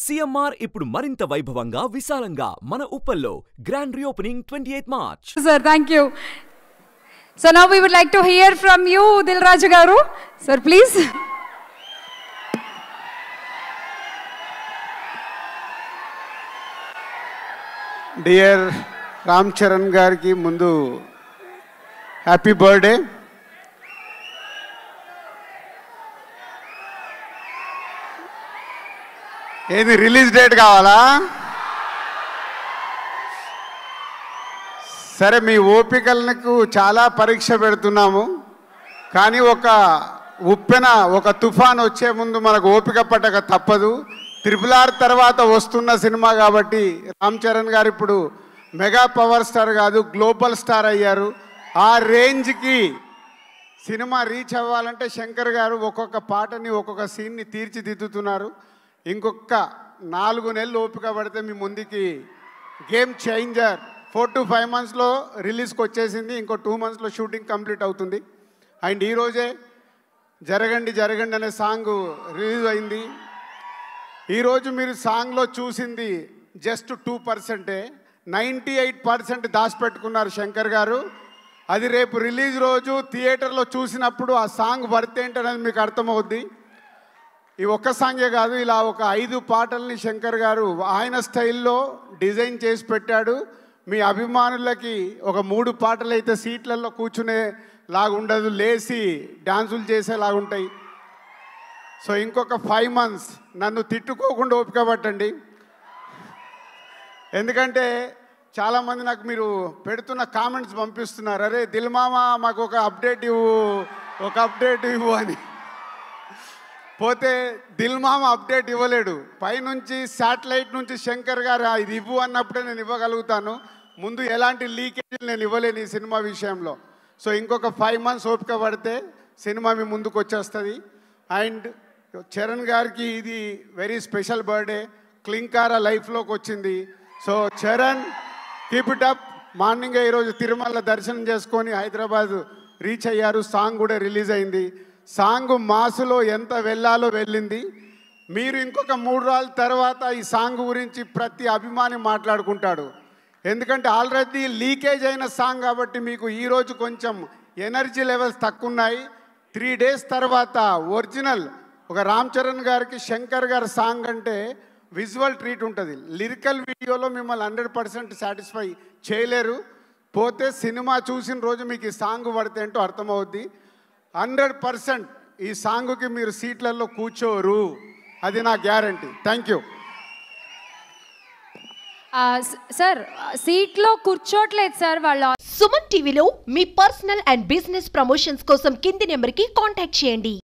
CMR ఇప్పుడు మరింత వైభవంగా విశాలంగా మన ఉప్పల్లో grand reopening 28th March. Sir, thank you. So now we would like to hear from you, Dilraju garu. Sir, please. Dear Ram Charan gariki mundu happy birthday. ఏది release date కావాలా? సరే, మీ ఓపికలకు చాలా పరీక్ష పెడుతున్నాము, కానీ ఒక ఉప్పెన ఒక తుఫాన్ వచ్చే ముందు మనకు ఓపిక పట్టక తప్పదు. RRR తర్వాత వస్తున్న సినిమా కాబట్టి రామ్ చరణ్ గారు ఇప్పుడు మెగా పవర్ స్టార్ కాదు, గ్లోబల్ స్టార్ అయ్యారు. ఆ రేంజ్కి సినిమా రీచ్ అవ్వాలంటే శంకర్ గారు ఒక్కొక్క పాటని ఒక్కొక్క సీన్ని తీర్చిదిద్దుతున్నారు. ఇంకొక 4 నెలలు ఓపిక పడితే మీ ముందుకి గేమ్ చేంజర్ 4 to 5 monthsలో రిలీజ్కి వచ్చేసింది. ఇంకో 2 monthsలో షూటింగ్ కంప్లీట్ అవుతుంది. అండ్ ఈరోజే జరగండి జరగండి అనే సాంగ్ రిలీజ్ అయింది. ఈరోజు మీరు సాంగ్లో చూసింది జస్ట్ 2%. 98% దాచిపెట్టుకున్నారు శంకర్ గారు. అది రేపు రిలీజ్ రోజు థియేటర్లో చూసినప్పుడు ఆ సాంగ్ వర్త్ ఏంటనేది మీకు అర్థమవుద్ది. ఈ ఒక్క సాంగే కాదు, ఇలా ఒక 5 పాటల్ని శంకర్ గారు ఆయన స్టైల్లో డిజైన్ చేసి పెట్టాడు. మీ అభిమానులకి ఒక 3 పాటలు అయితే సీట్లలో కూర్చునే లాగుండదు, లేచి డ్యాన్సులు చేసేలాగుంటాయి. సో ఇంకొక 5 months నన్ను తిట్టుకోకుండా ఓపిక పట్టండి. ఎందుకంటే చాలామంది నాకు మీరు పెడుతున్న కామెంట్స్ పంపిస్తున్నారు, అరే దిల్ మామ మాకు ఒక అప్డేట్ ఇవ్వు అని. పోతే దిల్ మామ అప్డేట్ ఇవ్వలేడు. పైనుంచి శాటిలైట్ నుంచి శంకర్ గారు ఇది ఇవ్వు అన్నప్పుడే నేను ఇవ్వగలుగుతాను. ముందు ఎలాంటి లీకేజీలు నేను ఇవ్వలేను ఈ సినిమా విషయంలో. సో ఇంకొక 5 months ఓపిక పడితే సినిమా మీ ముందుకు వచ్చేస్తుంది. అండ్ చరణ్ గారికి ఇది వెరీ స్పెషల్ బర్త్డే. క్లింకారా లైఫ్లోకి వచ్చింది. So Charan, keep it up. మార్నింగే ఈరోజు తిరుమల దర్శనం చేసుకొని హైదరాబాద్ రీచ్ అయ్యారు. సాంగ్ కూడా రిలీజ్ అయింది. సాంగ్ మాసులో ఎంత వెళ్ళాలో వెళ్ళింది. మీరు ఇంకొక 3 రోజుల తర్వాత ఈ సాంగ్ గురించి ప్రతి అభిమాని మాట్లాడుకుంటాడు. ఎందుకంటే ఆల్రెడీ లీకేజ్ అయిన సాంగ్ కాబట్టి మీకు ఈరోజు కొంచెం ఎనర్జీ లెవెల్స్ తక్కువ ఉన్నాయి. 3 days తర్వాత ఒరిజినల్ ఒక రామ్ చరణ్ గారికి శంకర్ గారి సాంగ్ అంటే విజువల్ ట్రీట్ ఉంటుంది. లిరికల్ వీడియోలో మిమ్మల్ని 100% సాటిస్ఫై చేయలేరు. పోతే సినిమా చూసిన రోజు మీకు ఈ సాంగ్ పడితే ఏంటో అర్థమవుద్ది. 100% ఈ సాంగ్కి మీరు సీట్లలో కూర్చోరు, అది నా గ్యారంటీ. Thank you. సార్ సీట్లో కూర్చోట్లేదు సార్ వాళ్ళు. సుమన్ టీవీలో మీ పర్సనల్ అండ్ బిజినెస్ ప్రమోషన్స్ కోసం కింది నెంబర్కి కాంటాక్ట్ చేయండి.